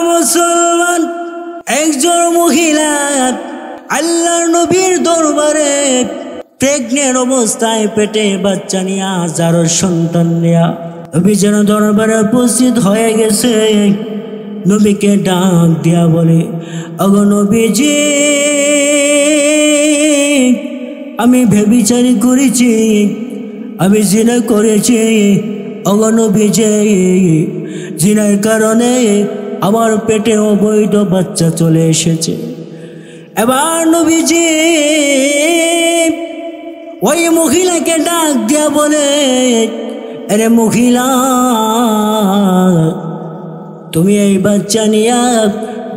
মুসলমান একজন মহিলা আল্লাহর নবীর দরবারে প্রেগনেন্ট অবস্থায় পেটে বাচ্চা নিয়ে হাজারো সন্তান নিয়ে নবীর দরবারে উপস্থিত হয়ে গেছে। নবীকে ডাক দিয়া বলে, ওগো নবীজি, আমি ব্যভিচারী করেছি, আমি জিনা করেছি। ওগো নবীজি, জিনার কারণে আমার পেটে অবৈধ বাচ্চা চলে এসেছে। এবার নবীজি ওই মহিলাকে ডাক দিয়া বলে, আরে মহিলা, তুমি এই বাচ্চা নিয়ে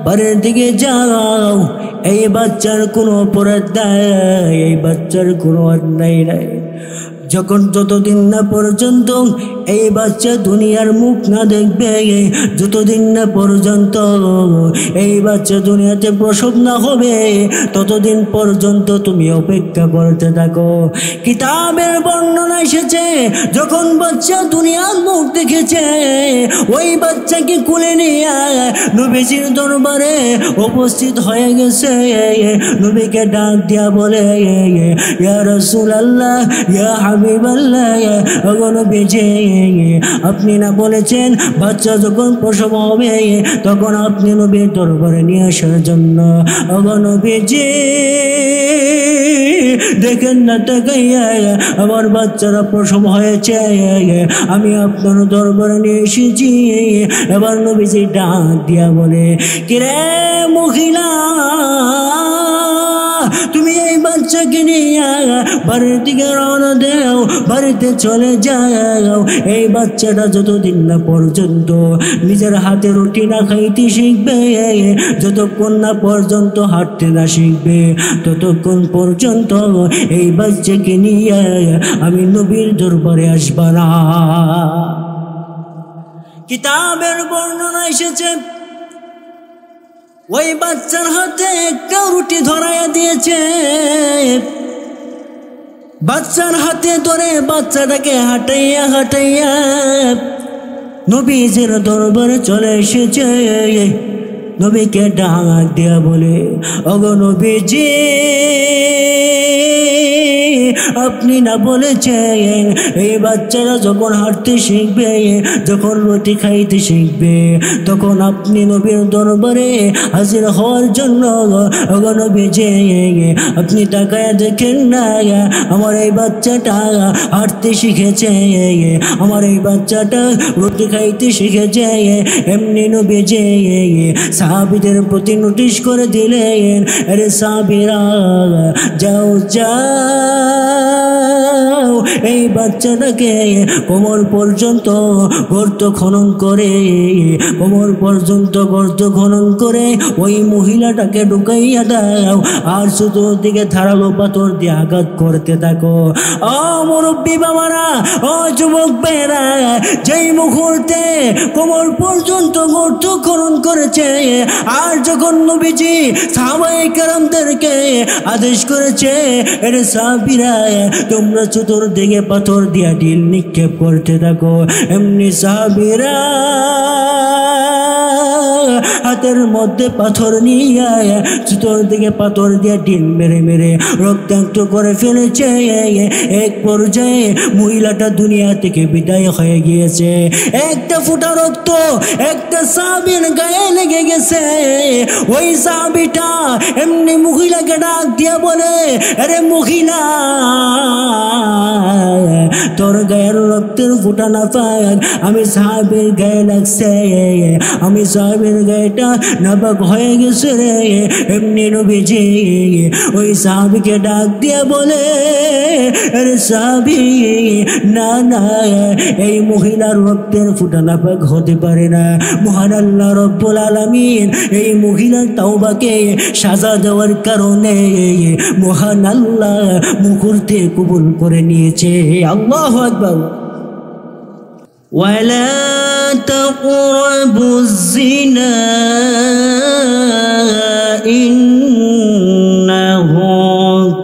বাড়ির দিকে যাও। এই বাচ্চার কোনো অপরাধ নাই, এই বাচ্চার কোনো অন্যায় নাই। যতদিন না পর্যন্ত এই বাচ্চা দুনিয়ার মুখ না দেখবে, যতদিন না পর্যন্ত এই বাচ্চা দুনিয়াতে প্রসব না হবে, ততদিন পর্যন্ত তুমি অপেক্ষা করতে থাকো। কিতাবের বর্ণনা এসেছে, যখন বাচ্চা দুনিয়ার মুখ দেখেছে, ওই বাচ্চাকে কোলে নিয়ে নবীজির দরবারে উপস্থিত হয়ে গেছে। নবীকে ডাক দিয়া বলে, ইয়া রাসূলুল্লাহ, ইয়া হাবিবাল্লাহ, ওগো নবীজি, আপনি না বলেছেন বাচ্চা যখন প্রসব হবে তখন আপনি নবীর দরবারে নিয়ে আসার জন্য। ওগো নবীজি, দেখেন না তাকাইয়া আমার বাচ্চারা প্রসব হয়েছে, আমি আপনার দরবারে নিয়ে এসেছি। এবার নবীজি ডাক দিয়া বলে, কিরে মহিলা, তুমি এই বাচ্চাকে নিয়ে বাড়ির দিকে রওনা দেও, বাড়িতে চলে যাও। এই বাচ্চাটা যতদিন না পর্যন্ত নিজের হাতে রুটি না খাইতে শিখবে, যতক্ষণ না পর্যন্ত হাঁটতে না শিখবে, ততক্ষণ পর্যন্ত এই বাচ্চাকে নিয়ে আমি নবীর দরবারে আসবা না। কিতাবের বর্ণনা এসেছে, ওই বাচ্চার হাতে একটা রুটি ধরাইয়া দিয়েছে। বাচ্চার হাতে ধরে বাচ্চাটাকে হাঁটাইয়া হাঁটাইয়া নবীজির দরবারে চলে এসেছে। নবীকে ডাক দিয়া বলে, ওগো নবীজি, আপনি না বলেছেন এই বাচ্চারা যখন হাঁটতে শিখবে, যখন রুটি খাইতে শিখবে, তখন আপনি নবীর দরবারে হাজির হওয়ার জন্য। ওগো নবীজি, আপনি তাকায়া দেখেন না, আমার এই বাচ্চাটা হাঁটতে শিখেছে, আমার এই বাচ্চাটা রুটি খাইতে শিখেছে। এমনি নবীজি সাহাবীদের প্রতি নোটিশ করে দিলেন, আরে সাহাবীরা, যাও যাও, এই বাচ্চাটাকে কোমর পর্যন্ত গর্ত খনন করে, কোমর পর্যন্ত গর্ত খনন করে ওই মহিলাটাকে ঢুকাইয়া দাও, আর চতুর্দিকে ধারালো পাথর দিয়ে আঘাত করতে থাকো। ও মুরব্বী বাবারা, ও যুবক ভাইয়েরা, যেই মুহূর্তে কোমর পর্যন্ত গর্ত খনন করেছে, আর যখন নবীজি সাহাবায়ে কেরামদেরকে আদেশ করেছে, আরে সাহাবীরা, তোমরা চতুর্দিকে পাথর দিয়া ঢিল নিক্ষেপ করতে থাকো, এমনি সাহাবীরা হাতের মধ্যে পাথর নিয়ে চতুর্দিকে পাথর দিয়ে ঢিল মেরে মেরে রক্তাক্ত করে ফেলেছে। এক পর্যায়ে মহিলাটা দুনিয়া থেকে বিদায় হয়ে গিয়েছে। একটা ফোঁটা রক্ত একটা সাহাবীর গায়ে লেগে গেছে। ওই সাহাবীটা এমনি মহিলাকে ডাক দিয়া বলে, আরে মহিলা, তোর গায়ের রক্তের ফোঁটা না পাক আমি সাহাবীর গায়ে লাগছে, আমি সাহাবীর গায়েটা নাপাক হয়ে গেছে রে। এমনি নবীজি ওই সাহাবীকে ডাক দিয়ে বলে, আরে সাহাবী, না না, এই মহিলার রক্তের ফোঁটা নাপাক হতে পারে না। মহান আল্লাহ রব্বুল আলামিন এই মহিলার তাওবাকে সাজা দেওয়ার কারণে মহান আল্লাহ মুহূর্তে কবুল করে নিয়েছে। আল্লাহু আকবার। ওয়ালা তাকরাবুজ জিনা ইন্নাহু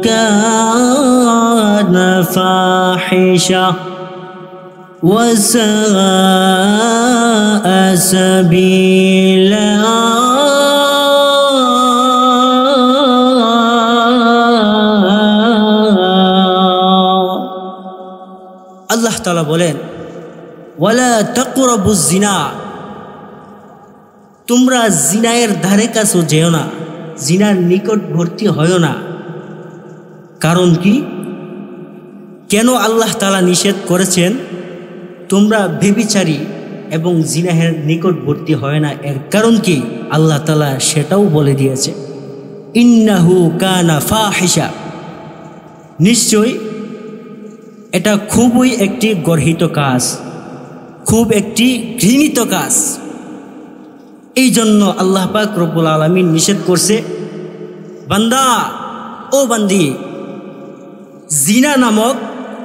কানা ফাহিশা وساء سبيلا আল্লাহ তাআলা বলেন ওয়ালা তাকরাবুজ জিনা, তোমরা জিনায়ের ধারে কাছেও যেও না, জিনার নিকটবর্তী হয়ো না। কারণ কি, কেন আল্লাহ তাআলা নিষেধ করেছেন তোমরা ব্যভিচারী এবং জিনাহের নিকটবর্তী হয় না? এর কারণ কি আল্লাহ তাআলা সেটাও বলে দিয়েছে, ইন্নাহু কানা ফাহিশা, নিশ্চয় এটা খুবই একটি গর্হিত কাজ, খুব একটি ঘৃণিত কাজ। এই জন্য আল্লাহ পাক রব্বুল আলামিন নিষেধ করছে, বান্দা ও বান্দি, জিনা নামক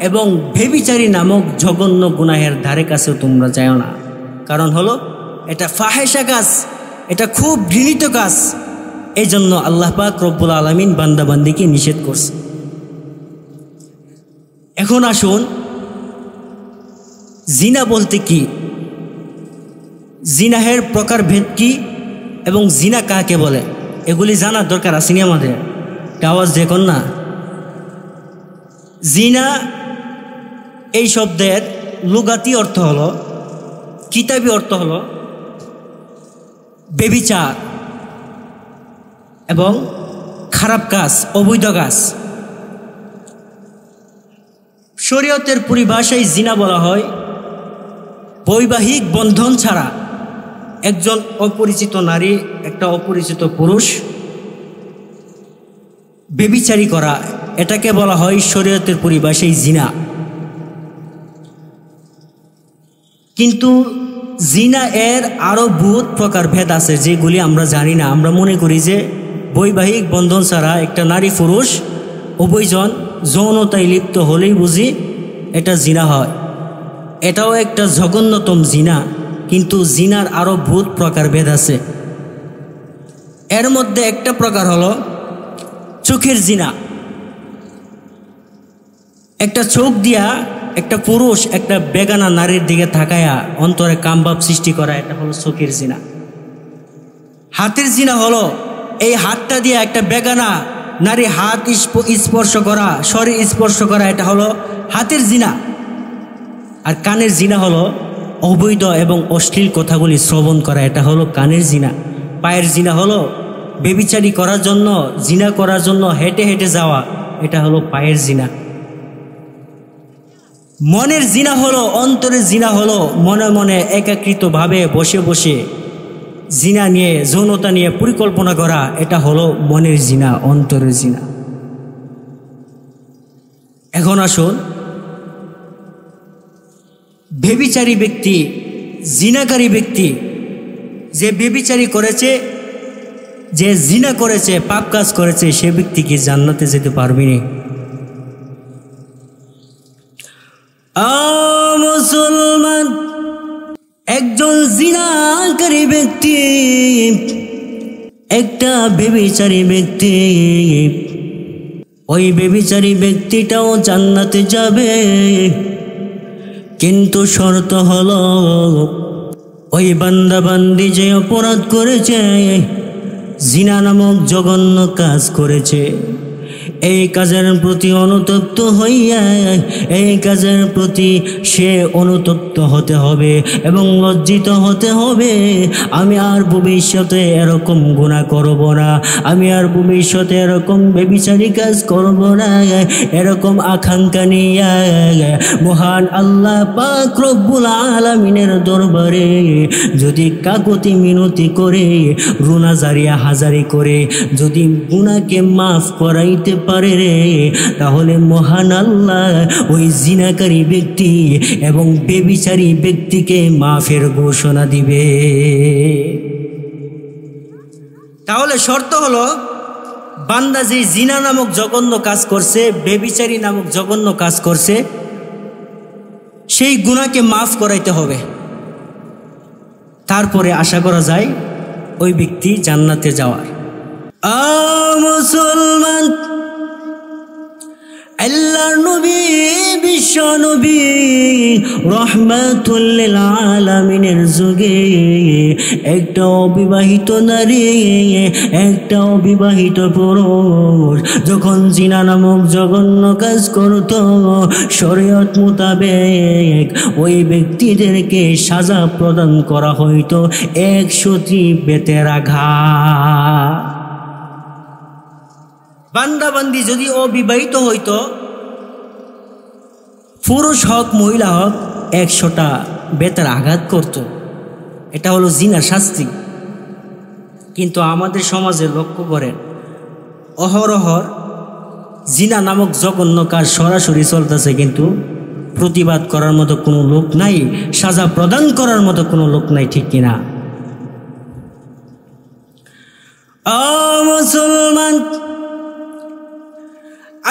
এবং ব্যভিচারী নামক জঘন্য গুনাহের ধারে কাছেও তোমরা যাও না। কারণ হলো এটা ফাহেশা কাজ, এটা খুব ঘৃণিত কাজ। এই জন্য আল্লাহ পাক রব্বুল আলামিন বান্দা বান্দিকে নিষেধ করছে। এখন আসুন, জিনা বলতে কি, জিনাহের প্রকারভেদ কি এবং জিনা কাকে বলে, এগুলি জানার দরকার আসেনি আমাদের? আওয়াজ দেখুন না। জিনা এই শব্দের লুগাতি অর্থ হলো, কিতাবি অর্থ হলো ব্যভিচার এবং খারাপ কাজ, অবৈধ কাজ। শরীয়তের পরিভাষায় জিনা বলা হয় বৈবাহিক বন্ধন ছাড়া একজন অপরিচিত নারী, একটা অপরিচিত পুরুষ ব্যভিচারী করা, এটাকে বলা হয় শরীয়তের পরিভাষায় জিনা। কিন্তু জিনা এর আরও বহুত প্রকারভেদ আছে যেগুলি আমরা জানি না। আমরা মনে করি যে বৈবাহিক বন্ধন ছাড়া একটা নারী পুরুষ উভয়জন যৌনতায় লিপ্ত হলেই বুঝি এটা জিনা হয়। এটাও একটা জঘন্যতম জিনা, কিন্তু জিনার আরও বহুত প্রকারভেদ আছে। এর মধ্যে একটা প্রকার হলো চোখের জিনা। একটা চোখ দিয়া একটা পুরুষ একটা বেগানা নারীর দিকে তাকায়া অন্তরে কামভাব সৃষ্টি করা, এটা হলো চোখের জিনা। হাতের জিনা হলো এই হাতটা দিয়ে একটা বেগানা নারী হাত স্পর্শ করা, শরীর স্পর্শ করা, এটা হলো হাতের জিনা। আর কানের জিনা হলো অবৈধ এবং অশ্লীল কথাগুলি শ্রবণ করা, এটা হলো কানের জিনা। পায়ের জিনা হলো ব্যভিচারী করার জন্য, জিনা করার জন্য হেঁটে হেঁটে যাওয়া, এটা হলো পায়ের জিনা। মনের জিনা হলো, অন্তরের জিনা হলো মনে মনে একাকৃতভাবে বসে বসে জিনা নিয়ে, যৌনতা নিয়ে পরিকল্পনা করা, এটা হলো মনের জিনা, অন্তরের জিনা। এখন আসুন, ব্যভিচারী ব্যক্তি, জিনাকারী ব্যক্তি, যে ব্যভিচারী করেছে, যে জিনা করেছে, পাপ কাজ করেছে, সে ব্যক্তি কি জান্নাতে যেতে পারবে না? মুসলমান, একজন জিনাকারী ব্যক্তি, একটা ব্যভিচারী ব্যক্তি, ওই ব্যভিচারী ব্যক্তিটাও জান্নাতে যাবে, কিন্তু শর্ত হলো ওই বান্দা বান্দি যে অপরাধ করেছে, জিনা নামক জঘন্য কাজ করেছে, এই কাজের প্রতি অনুতপ্ত হইয়া এই কাজের প্রতি সে অনুতপ্ত হতে হবে এবং লজ্জিত হতে হবে। আমি আর ভবিষ্যতে এরকম গুনাহ করব না, আমি আর ভবিষ্যতে এরকম ব্যভিচারী কাজ করব না, এরকম আকাঙ্ক্ষা নিয়ে মহান আল্লাহ পাক রব্বুল আলামিনের দরবারে যদি কাকুতি মিনতি করে, রুনা জারিয়া হাজারি করে যদি গুনাহকে মাফ করাইতে পারে রে, তাহলে মহান আল্লাহ ওই জিনাকারী ব্যক্তি এবং ব্যভিচারী ব্যক্তিকে মাফের ঘোষণা দিবে। তাহলে শর্ত হলো, বান্দা যে জিনা নামক জঘন্য কাজ করছে, ব্যভিচারী নামক জঘন্য কাজ করছে, সেই গুনাহকে মাফ করাইতে হবে। তারপরে আশা করা যায় ওই ব্যক্তি জান্নাতে যাওয়ার। মুসলমান, আল্লাহর নবী বিশ্ব নবী রহমাতুল লিল আলামিনের যুগে একটা অবিবাহিত নারী, একটা অবিবাহিত পুরুষ যখন জিনা নামক জঘন্য কাজ করত, শরীয়ত মোতাবেক ওই ব্যক্তিদেরকে সাজা প্রদান করা হইতো 100টি বেতের আঘাত। বান্দাবান্দি যদি অবিবাহিত হইতো, পুরুষ হোক মহিলা হোক, 100টা বেতের আঘাত করত। এটা হলো জিনার শাস্তি। কিন্তু আমাদের সমাজে লক্ষ্য করেন, অহরহর জিনা নামক জঘন্য কাজ সরাসরি চলতেছে, কিন্তু প্রতিবাদ করার মতো কোনো লোক নাই, সাজা প্রদান করার মতো কোনো লোক নাই, ঠিক কিনা? মুসলমান,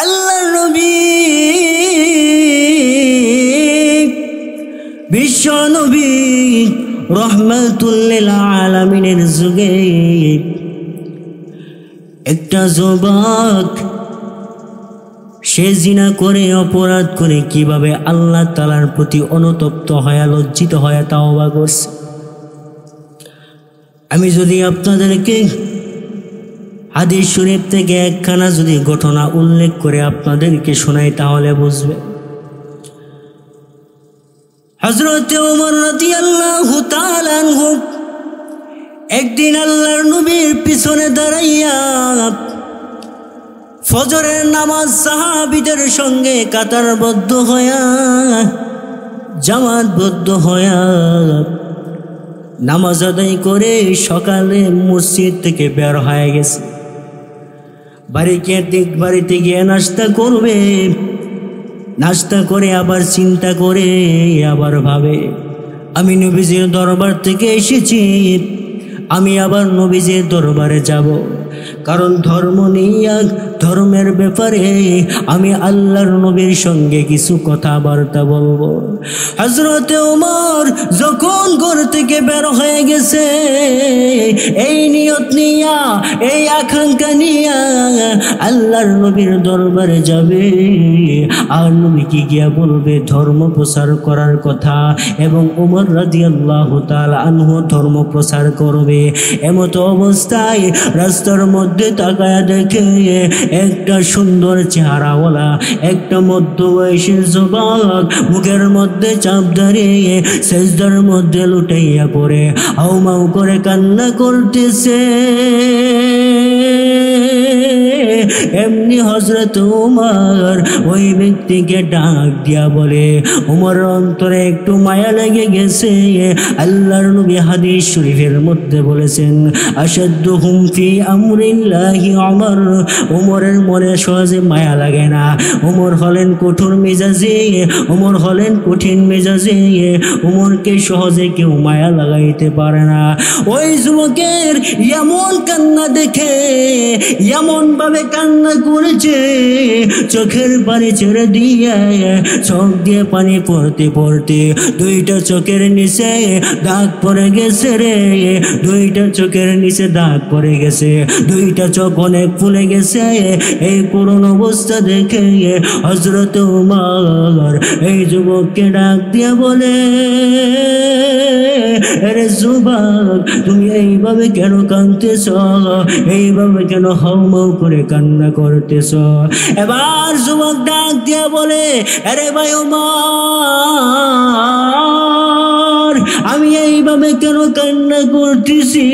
আল্লাহর নবী বিশ্ব নবী রহমাতুল লিল আলামিনের যুগে একটা যুবক সে জিনা করে, অপরাধ করে কিভাবে আল্লাহ তাআলার প্রতি অনুতপ্ত হয়ে, লজ্জিত হয়ে তাওবা করছে। আমি যদি আপনাদেরকে হাদিস শরীফ থেকে একখানা যদি ঘটনা উল্লেখ করে আপনাদেরকে শোনাই তাহলে বুঝবে। হযরত ওমর রাদিয়াল্লাহু তাআলা আনহু একদিন আল্লাহর নবীর পিছনে দাঁড়াইয়া ফজরের নামাজ সাহাবীদের সঙ্গে কাতারবদ্ধ হইয়া, জামাতবদ্ধ হইয়া নামাজ আদায় করে সকালে মসজিদ থেকে বের হয়ে গেছে। বাড়িতে গিয়ে নাস্তা করবে, নাস্তা করে আবার চিন্তা করে আবার ভাবে, আমি নবীজির দরবার থেকে এসেছি, আমি আবার নবীজির দরবারে যাব, কারণ ধর্ম নিয়ে, ধর্মের ব্যাপারে আমি আল্লাহর নবীর সঙ্গে কিছু কথাবার্তা বলবো। হযরত ওমর যখন ঘর থেকে বের হয়ে গেছে, এই নিয়ত নিয়া, এই আকাঙ্ক্ষা নিয়া আল্লাহর নবীর দরবারে যাবে, আর নবীকে গিয়া বলবে ধর্ম প্রচার করার কথা, এবং ওমর রাদিয়াল্লাহু তাআলা আনহু ধর্ম প্রচার করবে। এমত অবস্থায় রাস্তার মধ্যে তাকায়া দেখে একটা সুন্দর চেহারাওয়ালা একটা মধ্যবয়সী যুবক মুখের মধ্যে চাপ দাঁড়িয়ে সেজদার মধ্যে লুটাইয়া পড়ে হাউমাউ করে কান্না করতেছে। এমনি হযরত ওমর ওই ব্যক্তিকে ডাক দিয়া বলে, ওমর অন্তরে একটু মায়া লেগে গেছে। আল্লাহর নবী হাদিস শরীফের মধ্যে বলেছেন, আশাদ্দুহুম ফি আমরিল্লাহি ওমর। ওমরের মনে সহজে মায়া লাগে না। ওমর হলেন কঠোর মেজাজি, ওমর হলেন কঠিন মেজাজি, ওমরকে সহজে কেউ মায়া লাগাইতে পারে না। ওই যুবকের এমন কান্না দেখে, এমন ভাবে কান্না করেছে, চোখের পানি ছেড়ে দিয়ে, চোখ দিয়ে পানি পড়তে পড়তে দুইটা চোখের নিচে দাগ পড়ে গেছে রে, দুইটা চোখের নিচে দাগ পড়ে গেছে, দুইটা চোখ অনেক ফুলে গেছে। এই করুণ অবস্থা দেখে হযরত ওমর এই যুবককে ডাক দিয়ে বলে, আরে যুবক, তুমি এইভাবে কেন কাঁদতেছ? এইভাবে কেন হাউমাউ করে কান্না করতেছ? এবার যুবক ডাক দিয়া বলে, আরে ভাই ওমর, আমি এইভাবে কেন কান্না করতেছি?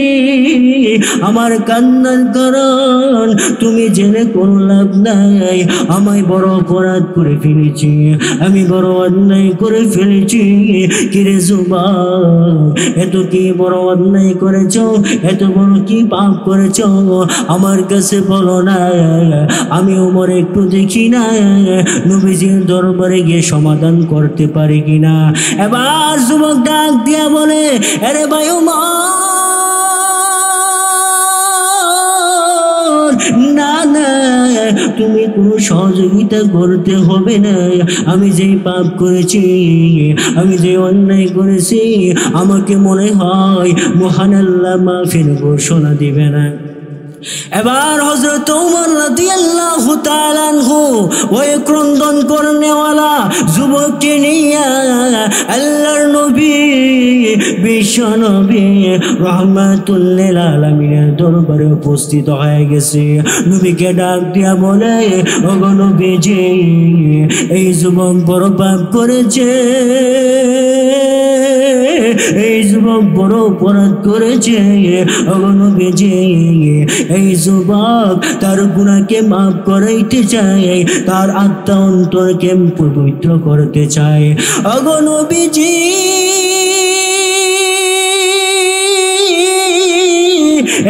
আমার কান্নার কারণ তুমি জেনে কোনো লাভ নাই। আমি বড় অপরাধ করে ফেলেছি, আমি বড় অন্যায় করে ফেলেছি। কিরে যুবক, এত কি বড় অন্যায় করেছ? এত বড় কি পাপ করেছ? আমার কাছে বলো না, আমি ওমর একটু দেখি না নবীজির দরবারে গিয়ে সমাধান করতে পারি কিনা। এবার যুবক ডাক দিয়া বলে, আরে ভাই ওমর, না না, তুমি কোনো সহযোগিতা করতে হবে না। আমি যে পাপ করেছি, আমি যে অন্যায় করেছি, আমাকে মনে হয় মহান আল্লাহ মাফের ঘোষণা দিবে না। এবার হযরত ওমর রাদিয়াল্লাহু তাআলা আনহু ওই ক্রন্দন করনেওয়ালা যুবককে নিয়ে আল্লাহর নবী বিশ্ব নবী রাহমাতুল লিল আলামিনের দরবারে উপস্থিত হয়ে গেছে। নবীকে ডাক দিয়া বলে, ওগো নবীজি, এই যুবক বড় পাপ করেছে, এই যুবক বড় অপরাধ করেছে। ওগো নবীজি, এই যুবক তার গুনাহকে মাফ করাইতে চায়, তার আত্মা অন্তরকে পবিত্র করতে চায়। ওগো নবীজি,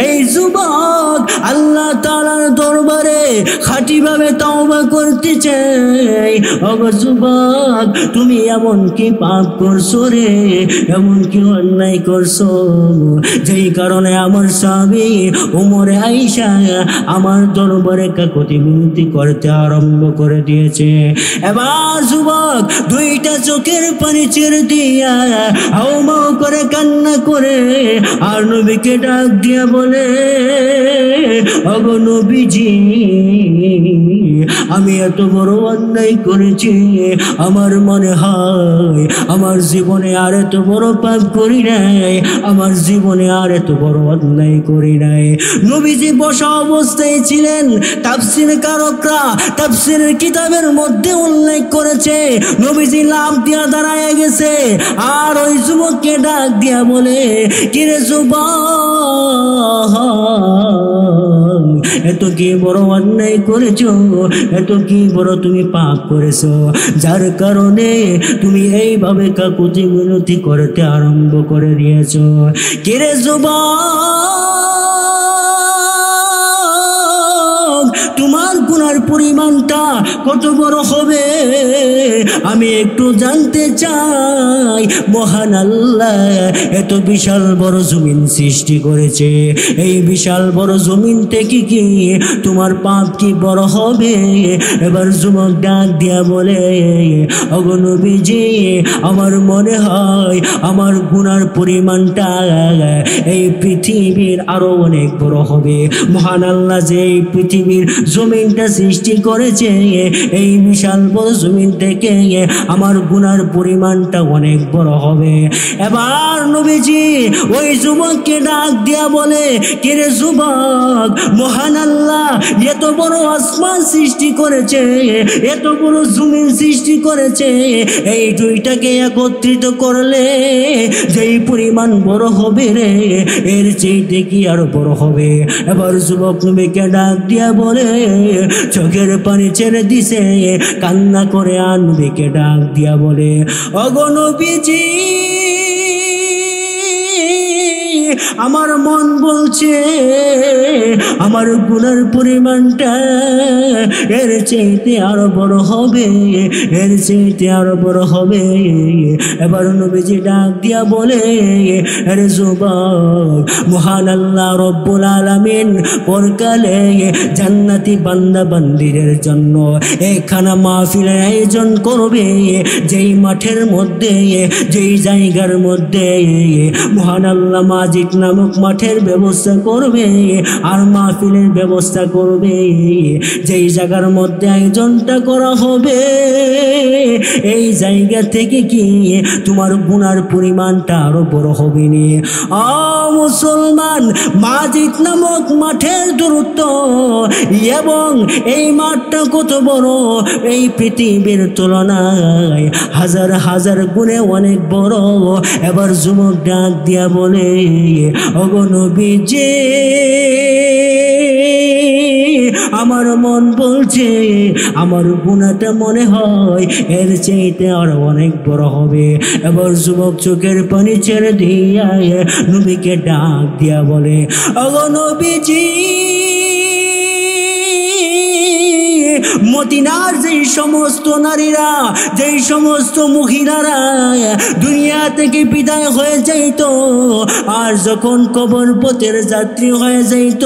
এই যুবক আল্লাহ তাআলার দরবারে খাঁটিভাবে তওবা করতে চাই। ওগো যুবক, তুমি এমন কি পাপ করছো রে, এমন কি অন্যায় করছো, যেই কারণে আমার স্বামী ওমরে আয়েশা আমার দরবারে কাকুতি মিনতি করতে আরম্ভ করে দিয়েছে। এবার যুবক দুইটা চোখের পানি ছেড়ে দিয়া হাউমাউ করে কান্না করে আর নবীকে ডাক দিয়া বলে, ওগো নবীজি, আমি এত বড় অন্যায় করেছি, আমার মনে হয় আমার জীবনে আর এত বড় পাপ করি নাই, আমার জীবনে আর এত বড় অন্যায় করি নাই। নবীজি বসা অবস্থায় ছিলেন। তাফসীরকারকরা তাফসীরের কিতাবের মধ্যে উল্লেখ করেছে, নবীজি লাফ দিয়া দাঁড়ায় গেছে আর ওই যুবককে ডাক দিয়া বলে, কিরে যুবক, এত কি বড় অন্যায় করেছো, এত কি বড় তুমি পাপ করেছো, যার কারণে তুমি এইভাবে কাকুতি মিনতি করতে আরম্ভ করে দিয়েছো। কিরে যুবক, তোমার গুনার পরিমাণটা কত বড় হবে আমি একটু জানতে চাই। মহান আল্লাহ এত বিশাল বড় জমিন সৃষ্টি করেছে, এই বিশাল বড় জমিন থেকে কি তোমার পাপ কি বড় হবে? এবার যুবক ডাক দিয়া বলে, ওগো নবীজি, আমার মনে হয় আমার গুনার পরিমাণটা এই পৃথিবীর আরো অনেক বড় হবে। মহান আল্লাহ যে এই পৃথিবীর জমিনটা সৃষ্টি করেছে, এই বিশাল বড় জমিন থেকে আমার গুনার পরিমাণটা অনেক বড় হবে। এবার নবীজি ওই যুবককে ডাক দিয়া বলে, কিরে যুবক, মহান আল্লাহ এত বড় আসমান সৃষ্টি করেছে, এত বড় জমিন সৃষ্টি করেছে, এই দুইটাকে একত্রিত করলে যেই পরিমাণ বড় হবে রে, এর চেয়ে কি আরো বড় হবে। এবার যুবক নবীকে ডাক দিয়া বলে, চোখের পানি ছেড়ে দিছে, কান্না করে আর নবীকে ডাক দিয়া বলে, ওগো নবীজি, আমার মন বলছে আমার গুনার পরিমাণটা এর চাইতে আরো বড় হবে, এর চাইতে আরো বড় হবে। এবার নবীজি ডাক দিয়া বলে, আরে যুবক, মহান আল্লাহ রব্বুল আলামিন পরকালে জান্নাতি বান্দা বান্দিদের জন্য একখানা মাহফিলের আয়োজন করবে, যেই মাঠের মধ্যে, যেই জায়গার মধ্যে মহান আল্লাহ মাজিদ নামক মাঠের ব্যবস্থা করবে আর মাহফিলের ব্যবস্থা করবে। যেই জায়গার মধ্যে আয়োজনটা করা হবে, এই জায়গা থেকে কি তোমার গুনার পরিমাণটা আরো বড় হবে নি। মুসলমান, মাজিদ নামক মাঠের দূরত্ব এবং এই মাঠটা কত বড়, এই পৃথিবীর তুলনায় হাজার হাজার গুণে অনেক বড়। এবার যুবক ডাক দিয়া বলে, ওগো নবীজি, আমার মন বলছে আমার গুনাহটা মনে হয় এর চাইতে আরো অনেক বড় হবে। এবার যুবক চোখের পানি ছেড়ে দিয়া নবীকে ডাক দিয়া বলে, ওগো নবীজি, মদিনার যেই সমস্ত নারীরা, যেই সমস্ত মহিলারা দুনিয়া থেকে বিদায় হয়ে যাইত, আর যখন কবর পথের যাত্রী হয়ে যাইত,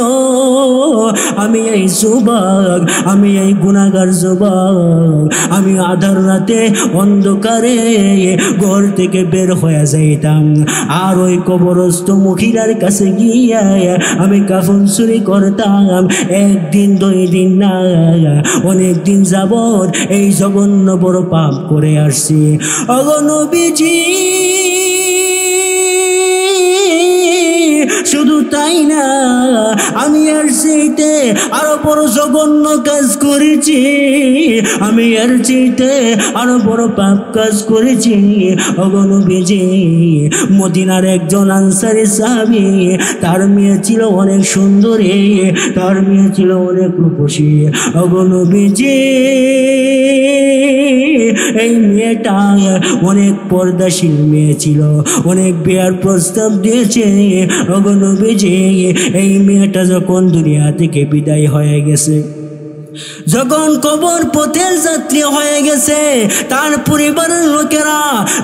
আমি এই যুবক, আমি এই গুনাহগার যুবক, আমি আধার রাতে অন্ধকারে ঘর থেকে বের হয়ে যাইতাম, আর ওই কবরস্থ মহিলার কাছে গিয়ে আমি কাফন চুরি করতাম। একদিন 2 দিন না, অনেক দিন যাবত এই জঘন্য বড় পাপ করে আসছি। ওগো নবীজি, শুধু তাই না, আমি এর চাইতে আরো বড় জঘন্য কাজ করেছি, আমি এর চাইতে আরো বড় পাপ কাজ করেছি। ওগো নবীজি, মদিনার একজন আনসারী সাহাবী, তার মেয়ে ছিল অনেক সুন্দরী, তার মেয়ে ছিল অনেক রূপসী। ওগো নবীজি, এই মেয়েটা অনেক পর্দাশীল মেয়ে ছিল, অনেক বিয়ার প্রস্তাব দিয়েছে। ওগো নবীজি, এই মেয়েটা যখন দুনিয়া থেকে বিদায় হয়ে গেছে, যখন কবর পথের যাত্রী হয়ে গেছে, তার পরিবারের লোকেরা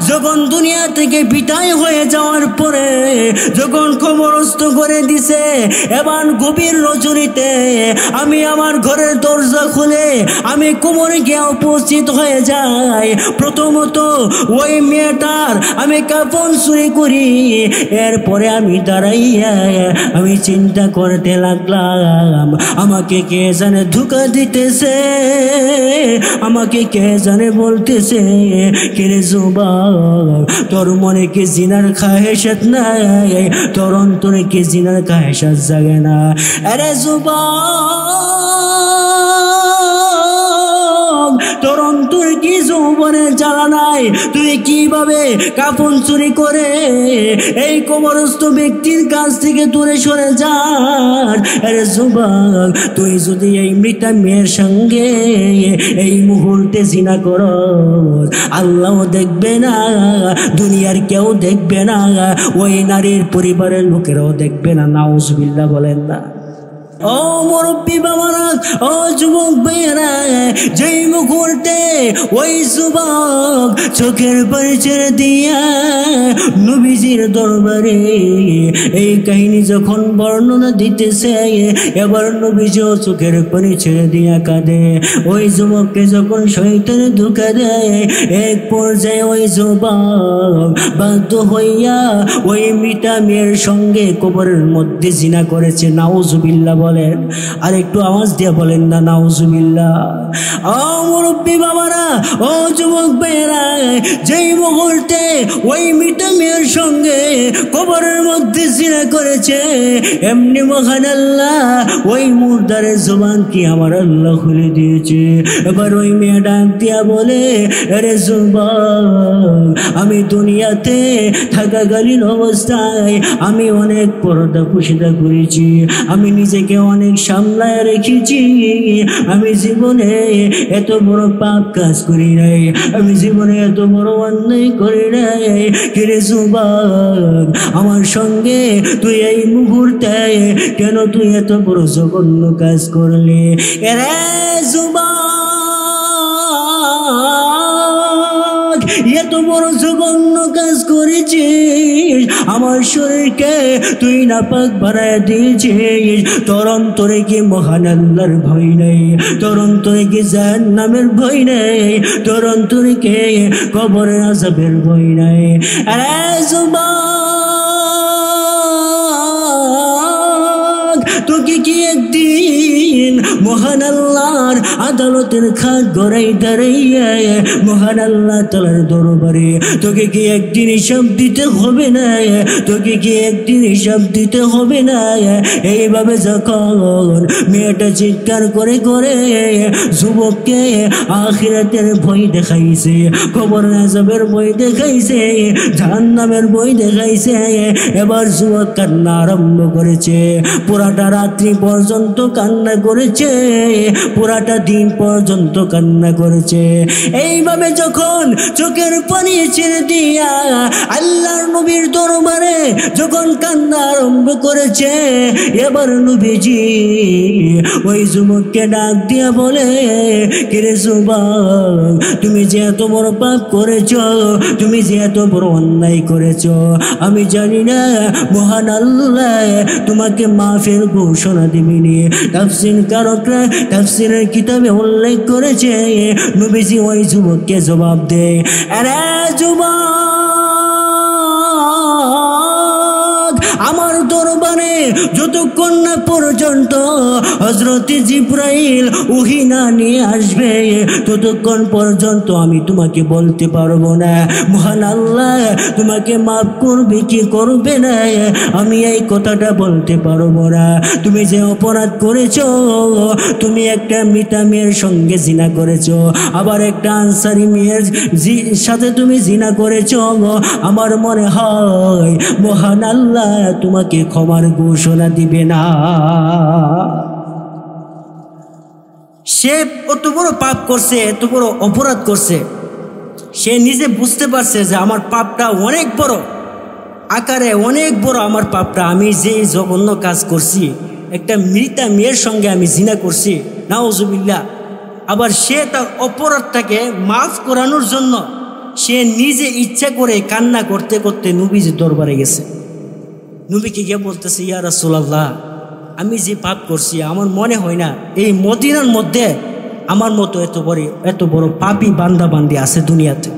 যখন দুনিয়া থেকে বিদায় হয়ে যাওয়ার পরে যখন কবরস্থ করে দিছে, এবার গভীর রজনীতে আমি আমার ঘরের দরজা খুলে আমি কবরে গিয়ে উপস্থিত হয়ে যাই। প্রথমত ওই মেয়েটার আমি কাফন চুরি করি, এরপরে আমি দাঁড়াইয়া আমি চিন্তা করতে লাগলাম, আমাকে কে জানে ধোঁকা দিতেছে, আমাকে কে জানে বলতেছে, কিরে যুবক, তোর মনে কি জিনার খাহেশাত নাই, তোর অন্তরে কি জিনার খাহেশাত জাগে না? আরে যুবক, তোর অন্তরে কি যৌবনের জ্বালা নাই? তুই কিভাবে কাফন চুরি করে এই কবরস্থ ব্যক্তির কাছ থেকে দূরে সরে যাস? আরে যুবক, তুই যদি এই মৃতা মেয়ের সঙ্গে এই মুহূর্তে জিনা করস, আল্লাহ দেখবে না, দুনিয়ার কেউ দেখবে না, ওই নারীর পরিবারের লোকেরাও দেখবে না। নাউজুবিল্লাহ বলেন না। ও মুরব্বী বাবারা, ও যুবক ভাইয়েরা, যেই মুহূর্তে ওই যুবক চোখের পানি ছেড়ে দিয়া নবীজির দরবারে এই কাহিনী যখন বর্ণনা দিতেছে, এবার নবীজিও চোখের পানি ছেড়ে দিয়া কাঁদে। ওই যুবককে যখন শয়তানে ধোঁকা দেয়, এক পর্যায়ে ওই যুবক বাধ্য হইয়া ওই মৃতা মেয়ের সঙ্গে কবরের মধ্যে জিনা করেছে। নাউজুবিল্লাহ বলেন, আর একটু আওয়াজ দিয়ে বলেন না নাউজুবিল্লাহ। ও মুরব্বী বাবারা, ও যুবক ভাইয়েরা, যেই মুহূর্তে ওই মৃতা মেয়ের সঙ্গে কবরের মধ্যে জিনা করেছে, এমনি মহান আল্লাহ ওই মুর্দারের জবান কি আমার আল্লাহ খুলে দিয়েছে। এবার ওই মেয়ে ডাক দিয়া বলে, আরে যুবক, আমি দুনিয়াতে থাকাকালীন অবস্থায় আমি অনেক পর্দা পুশিদা করেছি, আমি নিজেকে অনেক সামলায় রেখেছি, আমি জীবনে এত বড় পাপ কাজ করি নাই, আমি জীবনে এত বড় অন্যায় করি নাই। কিরে যুবক, আমার সঙ্গে তুই এই মুহূর্তে কেন তুই এত বড় জঘন্য কাজ করলি? এরে যুবক, এত বড় জঘন্য কাজ করেছিস, আমার শরীরকে তুই নাপাক বানায় দিয়েছিস। তোর অন্তরে কি মহান আল্লাহর ভয় নেই? তোর অন্তরে কি জাহান্নামের ভয় নেই? তোর অন্তরে কি কবরের আযাবের ভয় নাই? আরে যুবক, তোকে কি একদিন মহান আল্লাহর আদালতের খাট গড়াই দাঁড়াইয়া মহান আল্লাহ তাআলার দরবারে তোকে কি একদিন হিসাব দিতে হবে না? তোকে কি একদিন হিসাব দিতে হবে না? এইভাবে যখন মেয়েটা চিৎকার করে করে যুবককে আখিরাতের ভয় দেখাইছে, কবরের আযাবের ভয় দেখাইছে, জাহান্নামের ভয় দেখাইছে, এবার যুবক কান্না আরম্ভ করেছে। পুরাটা রাত্রি পর্যন্ত কান্না করেছে। পুরাটা দিন পর্যন্ত কান্না করেছে। এইভাবে যখন চোখের পানি ছেড়ে দিয়া আল্লাহর নবীর দরবারে যখন কান্না আরম্ভ করেছে, এবার নবীজি ওই যুবককে ডাক দিয়া বলে, কিরে যুবক, তুমি যে এত বড় পাপ করেছ, তুমি যে এত বড় অন্যায় করেছ, আমি জানি না মহান আল্লাহ তোমাকে মাফের ঘোষণা দিবেনি। তাফসীরকারকরা তাফসীরের কিতাবে উল্লেখ করেছে, নবীজি ওই যুবককে জবাব দেয়, আরে যুবক, আমার দরবারে যতক্ষণ না পর্যন্ত হযরত জিবরাইল ওহী না নিয়ে আসবে, ততক্ষণ পর্যন্ত আমি তোমাকে বলতে পারবো না মহান আল্লাহ তোমাকে মাফ করবে কি করবে না, আমি এই কথাটা বলতে পারবো না। তুমি যে অপরাধ করেছো, তুমি একটা মৃতা মেয়ের সঙ্গে জিনা করেছো, আবার একটা আনসারি মেয়ের সাথে তুমি জিনা করেছো, আমার মনে হয় মহান আল্লাহ তোমাকে ক্ষমার ঘোষণা দিবে না। সে কত বড় পাপ করছে, এত বড় অপরাধ করছে, সে নিজে বুঝতে পারছে যে আমার পাপটা অনেক বড় আকারে, অনেক বড় আমার পাপটা। আমি যে জঘন্য কাজ করছি, একটা মৃতা মেয়ের সঙ্গে আমি জিনা করছি, নাউজুবিল্লাহ। আবার সে তার অপরাধটাকে মাফ করানোর জন্য সে নিজে ইচ্ছা করে কান্না করতে করতে নবীজির দরবারে গেছে। নবীকে গিয়ে বলতেছে, ইয়া রাসূলুল্লাহ, আমি যে পাপ করছি আমার মনে হয় না এই মদিনার মধ্যে আমার মতো এত বড় পাপী বান্দা বান্দি আছে দুনিয়াতে।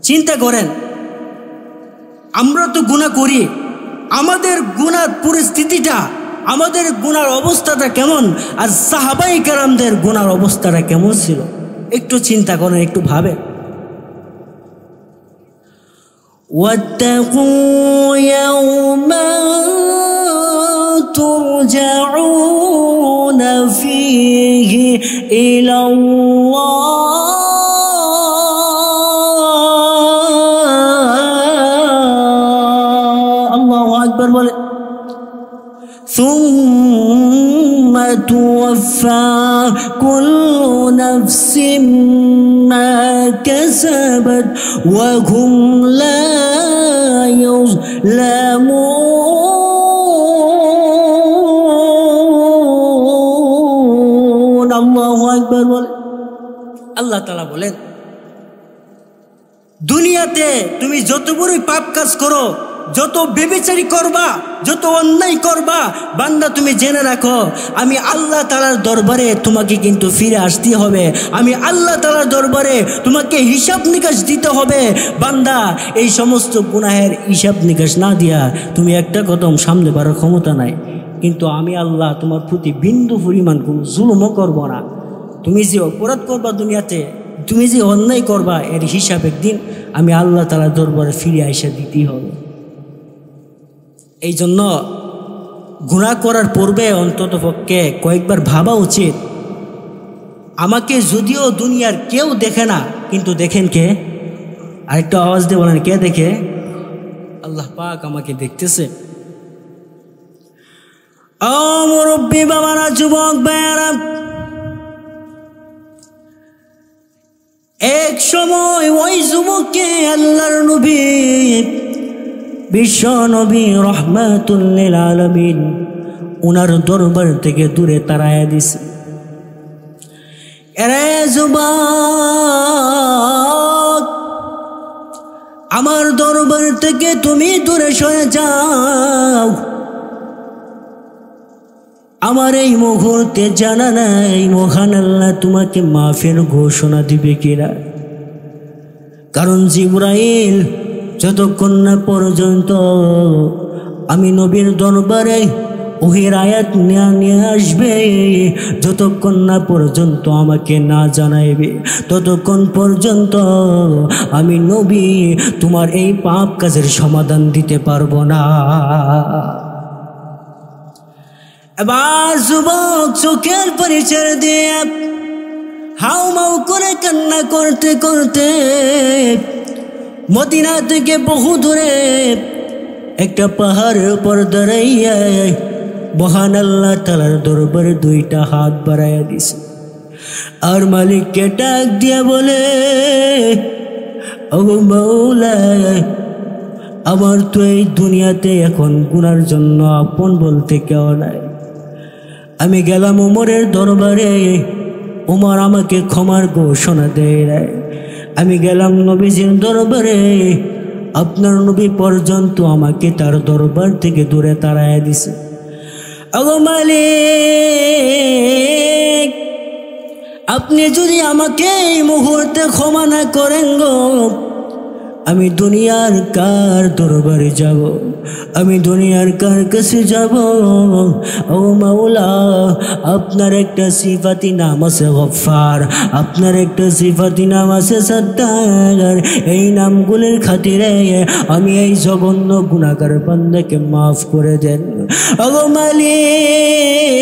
চিন্তা করেন, আমরা তো গুনাহ করি, আমাদের গুনার পরিস্থিতিটা, আমাদের গুনার অবস্থাটা কেমন, আর সাহাবায়ে কেরামদের গুনার অবস্থাটা কেমন ছিল, একটু চিন্তা করেন, একটু ভাবেন। واتقوا يوما ترجعون فيه إلى الله الله أكبر ثم توفى كل نفس ما كسبت وهم لا يظلمون الله أكبر আল্লাহ তাআলা বলেন, দুনিয়াতে তুমি যত বড়ই পাপ কাজ করো, যত বেবিচারি করবা, যত অন্যায় করবা, বান্দা তুমি জেনে রাখো আমি আল্লাহ তাআলার দরবারে তোমাকে কিন্তু ফিরে আসতে হবে, আমি আল্লাহ তাআলার দরবারে তোমাকে হিসাব নিকাশ দিতে হবে। বান্দা, এই সমস্ত গুনাহের হিসাব নিকাশ না দিয়া তুমি একটা কদম সামনে বাড়ার ক্ষমতা নাই, কিন্তু আমি আল্লাহ তোমার প্রতি বিন্দু পরিমাণ কোনো জুলুমও করব না। তুমি যে অপরাধ করবা দুনিয়াতে, তুমি যে অন্যায় করবা, এর হিসাব একদিন আমি আল্লাহ তাআলার দরবারে ফিরে আইসা দিতেই হবে। এই জন্য গুনাহ করার পূর্বে অন্তত পক্ষে কয়েকবার ভাবা উচিত, আমাকে যদিও দুনিয়ার কেউ দেখে না, কিন্তু দেখেন কে? আরেকটু আওয়াজ দিয়ে বলেন, কে দেখে? আল্লাহ পাক আমাকে দেখতেছে। ও মুরব্বী বাবারা, যুবক ভাইয়ারা, এক সময় ওই যুবককে আল্লাহর নবী বিশ্ব নবী রহমাতুল লিল আলামিন উনার দরবার থেকে দূরে তাড়াইয়া দিছে। এরে যুবক, আমার দরবার থেকে তুমি দূরে সরে যাও, আমার এই মুহূর্তে জানা নাই মহান আল্লাহ তোমাকে মাফের ঘোষণা দিবে কিনা। কারণ জিবরাইল যতক্ষণ না পর্যন্ত আমি নবীর দরবারে ওহির আয়াত নিয়ে আসবে, যতক্ষণ না পর্যন্ত আমাকে না জানাইবে, ততক্ষণ পর্যন্ত আমি নবী তোমার এই পাপ কাজের সমাধান দিতে পারবো না। এবার যুবক চোখের পরিচয় দিয়ে হাউ মাউ করে কান্না করতে করতে মদিনা থেকে বহু দূরে একটা পাহাড়ের উপর দাঁড়াইয়া মহান আল্লাহ তাআলার দরবারে দুইটা হাত বাড়াইয়া দিছে আর মালিককে ডাক দিয়া বলে, ও মাওলা, আমার তো এই দুনিয়াতে এখন গুনার জন্য আপন বলতে কেউ নাই। আমি গেলাম ওমরের দরবারে, ওমর আমাকে ক্ষমার ঘোষণা দেয় নাই। আমি গেলাম নবীজির দরবারে, আপনার নবী পর্যন্ত আমাকে তার দরবার থেকে দূরে তাড়াইয়া দিছে। ওগো মালিক, আপনি যদি আমাকে এই মুহূর্তে ক্ষমা না করেন গো, আমি দুনিয়ার কার দরবারে যাব? আমি দুনিয়ার কার কাছে যাব? ও মাওলা, আপনার একটা সিফাতি নাম আছে গফফার, আপনার একটা সিফাতি নাম আছে সত্তার। এই নামগুলোর খাতিরে আমি এই জঘন্য গুনাহগার বান্দাকে মাফ করে দেন। ও মালিক,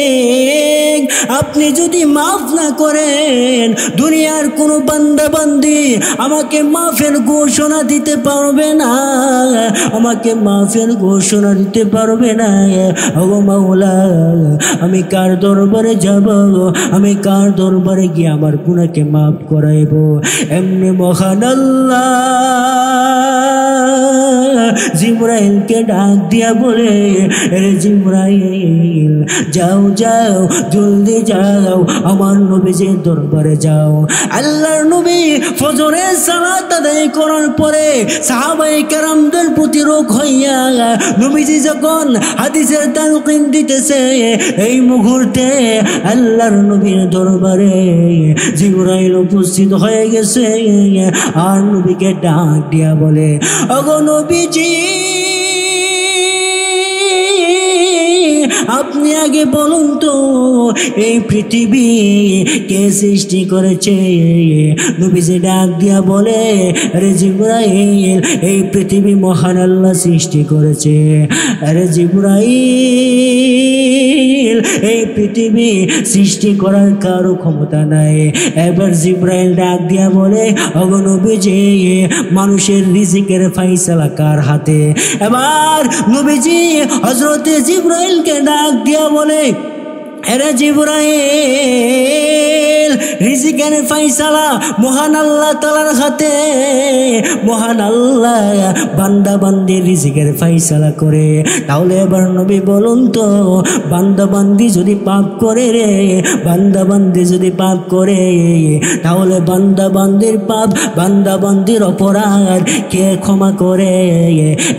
আপনি যদি মাফ না করেন, দুনিয়ার কোনো বান্দা বান্দি আমাকে মাফের ঘোষণা দিতে পারবে না, আমাকে মাফের ঘোষণা দিতে পারবে না। ও মাওলা, আমি কার দরবারে যাব? আমি কার দরবারে গিয়ে আমার গুনাহকে মাফ করাইব? এমনি মহান আল্লাহ জিবরাইলকে ডাক দিয়া বলে, রে জিবরাইল, যাও যাও, জলদি যাও, আমার নবীজির দরবারে যাও। আল্লাহর নবী ফজরের সালাত আদায় করার পরে সাহাবায়ে কেরামদের প্রতি রোগ হইয়া নবীজি যখন হাদিসের তালকিন দিতেছে, এই মুহূর্তে আল্লাহর নবীর দরবারে জিবরাইল উপস্থিত হয়ে গেছে আর নবীকে ডাক দিয়া বলে, ওগো নবীজি, আপনি আগে বলুন তো, এই পৃথিবী কে সৃষ্টি করেছে? নবীজি ডাক দিয়া বলে, আরে জিবরাইল, এই পৃথিবী মহান আল্লাহ সৃষ্টি করেছে। আরে জিবরাইল, এই পৃথিবী সৃষ্টি করার কারো ক্ষমতা নাই। এবার জিবরাইল ডাক দিয়া বলে, ওগো নবীজি, মানুষের রিজিকের ফাইসালা কার হাতে? এবার নবীজি হযরতে জিবরাইলকে ডাক দিয়া বলে, আরে জিবরাইল, রিজিকের ফাইসালা মহান আল্লাহ তাআলার হাতে। মহান আল্লাহ বান্দা বান্দির রিজিকের ফাইসালা করে। তাহলে এবার নবী বলুন তো, বান্দা বান্দি যদি পাপ করে রে, বান্দা বান্দি যদি পাপ করে, তাহলে বান্দা বান্দির পাপ, বান্দা বান্দির অপরাধ কে ক্ষমা করে?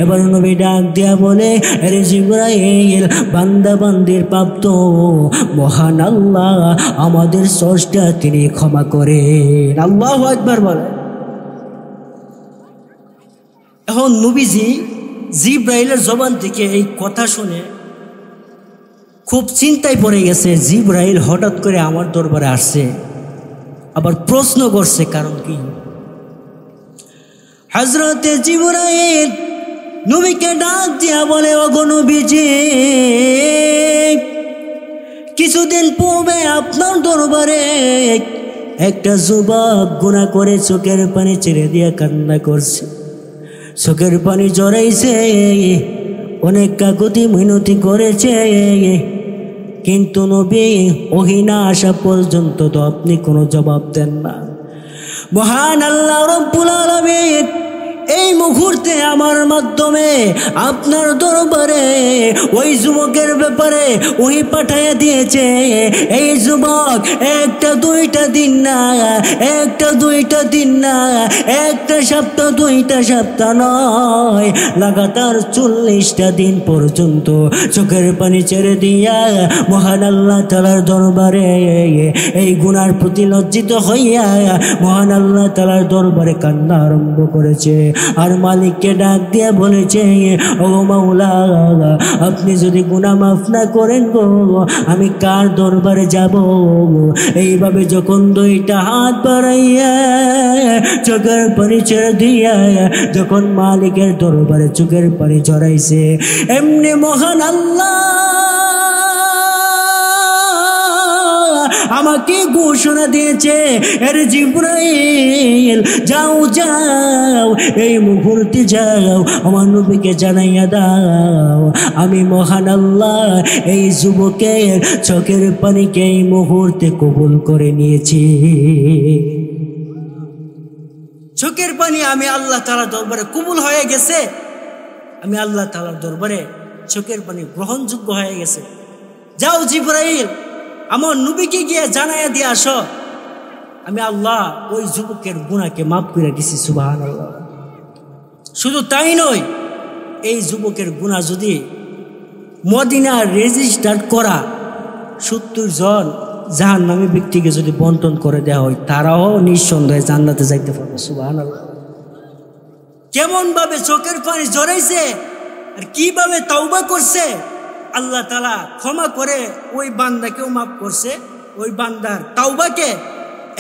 এবার নবী ডাক দিয়া বলে, আরে জিবরাইল, বান্দা বান্দির পাপ তো মহান আল্লাহ আমাদের স্রষ্টা, তিনি ক্ষমা করে। আল্লাহু আকবার বলে। এখন নবীজি জিবরাইলের জবান থেকে এই কথা শুনে খুব চিন্তায় পড়ে গেছে। জিবরাইল হঠাৎ করে আমার দরবারে আসছে, আবার প্রশ্ন করছে, কারণ কি? হযরতে জিবরাইল নবীকে ডাক দিয়া বলে, ওগো নবীজি, কিছুদিন পূর্বে আপনার দরবারে একটা যুবক গুনাহ করে চোখের পানি ছেড়ে দিয়ে কান্না করছে, চোখের পানি জড়াইছে, অনেক কাকুতি মিনতি করেছে, কিন্তু নবী ওহী না আসা পর্যন্ত তো আপনি কোনো জবাব দেন না। মহান আল্লাহ রব্বুল আলামিন এই মুহূর্তে আমার মাধ্যমে আপনার দরবারে ওই যুবকের ব্যাপারে ওহী পাঠাইয়া দিয়েছে। এই যুবক একটা দুইটা দিন না, একটা দুইটা দিন না, একটা সপ্তাহ দুইটা সপ্তাহ নয়, লাগাতার 40টা দিন পর্যন্ত চোখের পানি ছেড়ে দিয়া মহান আল্লাহ তাআলার দরবারে এই গুনার প্রতি লজ্জিত হইয়া মহান আল্লাহ তাআলার দরবারে কান্না আরম্ভ করেছে। আর মালিককে ডাক দিয়ে বলেছে, ও মাওলা, আপনি যদি গুনাহ মাফ না করেন গো, আমি কার দরবারে যাব? এইভাবে যখন দুইটা হাত বাড়াইয়া চোখের পানি ছেড়ে দিয়া যখন মালিকের দরবারে চোখের পানি ঝরাইছে, এমনি মহান আল্লাহ আমাকে আমাকে ঘোষণা দিয়েছে, আরে জিবরাইল যাও যাও, এই মুহূর্তে যাও, আমার নবীকে জানাইয়া দাও আমি মহান আল্লাহ এই যুবকের চোখের পানিকে এই মুহূর্তে কবুল করে নিয়েছি। চোখের পানি আমি আল্লাহ তাআলার দরবারে কবুল হয়ে গেছে, আমি আল্লাহ তাআলার দরবারে চোখের পানি গ্রহণযোগ্য হয়ে গেছে। যাও জিবরাইল আমার নবীকে গিয়ে জানাইয়া দিয়ে আসো আমি আল্লাহ ওই যুবকের গুনাহকে মাফ করে দিছি। সুবহানাল্লাহ। শুধু তাই নয়, এই যুবকের গুনাহ যদি মদিনার রেজিস্টার করা 70 জন জাহান্নামী ব্যক্তিকে যদি বন্টন করে দেওয়া হয়, তারাও নিঃসন্দেহে জান্নাতে যাইতে পারবে। সুবহানাল্লাহ। কেমন ভাবে চোখের পানি ঝরাইছে আর কিভাবে তাওবা করছে, আল্লাহ তাআলা ক্ষমা করে ওই বান্দাকেও মাফ করছে, ওই বান্দার তাওবাকে,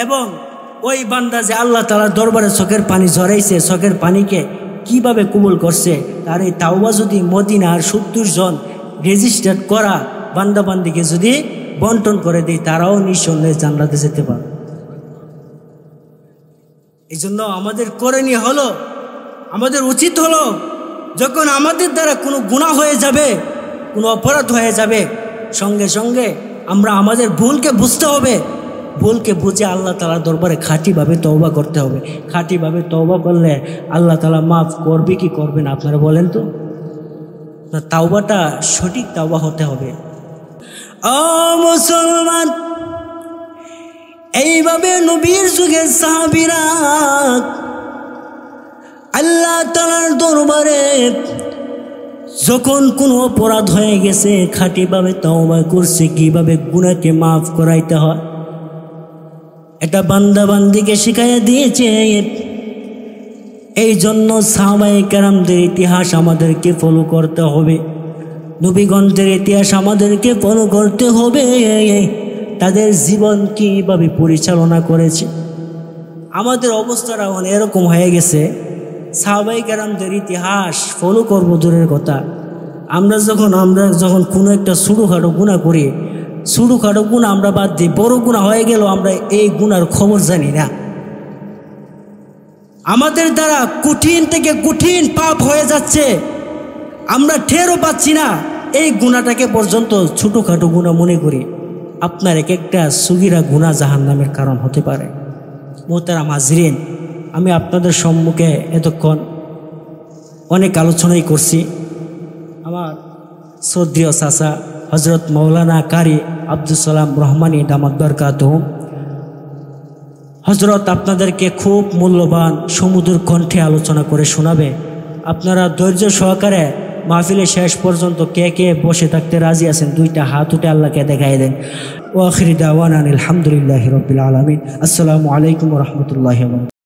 এবং ওই বান্দা যে আল্লাহ তাআলার দরবারে চোখের পানি ঝরাইছে, চোখের পানিকে কিভাবে কবুল করছে, তার এই তাওবা যদি মদিনার 70 জন রেজিস্টার্ড করা বান্দা বান্দিকে যদি বন্টন করে দেয়, তারাও নিঃসন্দেহে জান্নাতে যেতে পারে। এই জন্য আমাদের করণীয় হলো, আমাদের উচিত হলো, যখন আমাদের দ্বারা কোনো গুনাহ হয়ে যাবে, কোনো অপরাধ হয়ে যাবে, সঙ্গে সঙ্গে আমরা আমাদের ভুলকে বুঝতে হবে, ভুলকে বুঝে আল্লাহ তাআলার দরবারে খাঁটিভাবে তওবা করতে হবে। খাঁটিভাবে তওবা করলে আল্লাহ তাআলা মাফ করবে কি করবে না আপনারা বলেন তো? না, তাওবাটা সঠিক তাওবা হতে হবে। ও মুসলমান, এইভাবে নবীর যুগে সাহাবীরা আল্লাহ তাআলার দরবারে যখন কোনো অপরাধ হয়ে গেছে খাঁটিভাবে তওবা করছে, কিভাবে গুনাহকে মাফ করাইতে হয় এটা বান্দা বান্দিকে শিখাইয়া দিয়েছে। এই জন্য সাহাবায়ে কেরামদের ইতিহাস আমাদেরকে ফলো করতে হবে, নবীগণের ইতিহাস আমাদেরকে ফলো করতে হবে, তাদের জীবন কীভাবে পরিচালনা করেছে। আমাদের অবস্থাটা এরকম হয়ে গেছে, সাহাবায়ে কেরামদের ইতিহাস ফলো করবো দূরের কথা, আমরা যখন কোনো একটা ছোটোখাটো গুনাহ করি, ছোটোখাটো গুনাহ আমরা বাদ দিই, বড় গুনাহ হয়ে গেল আমরা এই গুনার খবর জানি না, আমাদের দ্বারা কঠিন থেকে কঠিন পাপ হয়ে যাচ্ছে, আমরা টেরও পাচ্ছি না, এই গুনাহটাকে পর্যন্ত ছোটোখাটো গুনাহ মনে করি। আপনার এক একটা সগীরা গুনাহ জাহান্নামের কারণ হতে পারে। মোহতারাম হাজরিন, আমি আপনাদের সম্মুখে এতক্ষণ অনেক আলোচনাই করছি। আমার শ্রদ্ধেয় চাচা হজরত মৌলানা কারি আব্দুল সালাম রহমানী দামাত বরকাতুহুম হজরত আপনাদেরকে খুব মূল্যবান সমুদ্র কণ্ঠে আলোচনা করে শোনাবে। আপনারা ধৈর্য সহকারে মাহফিলের শেষ পর্যন্ত কে কে বসে থাকতে রাজি আছেন, দুইটা হাত উঠে আল্লাহকে দেখাই দেন। ওয়া আখিরি দাওয়ানা আলহামদুলিল্লাহি রাব্বিল আলামিন। আসসালামু আলাইকুম ওয়া রাহমাতুল্লাহি ওয়া বারাকাতুহু।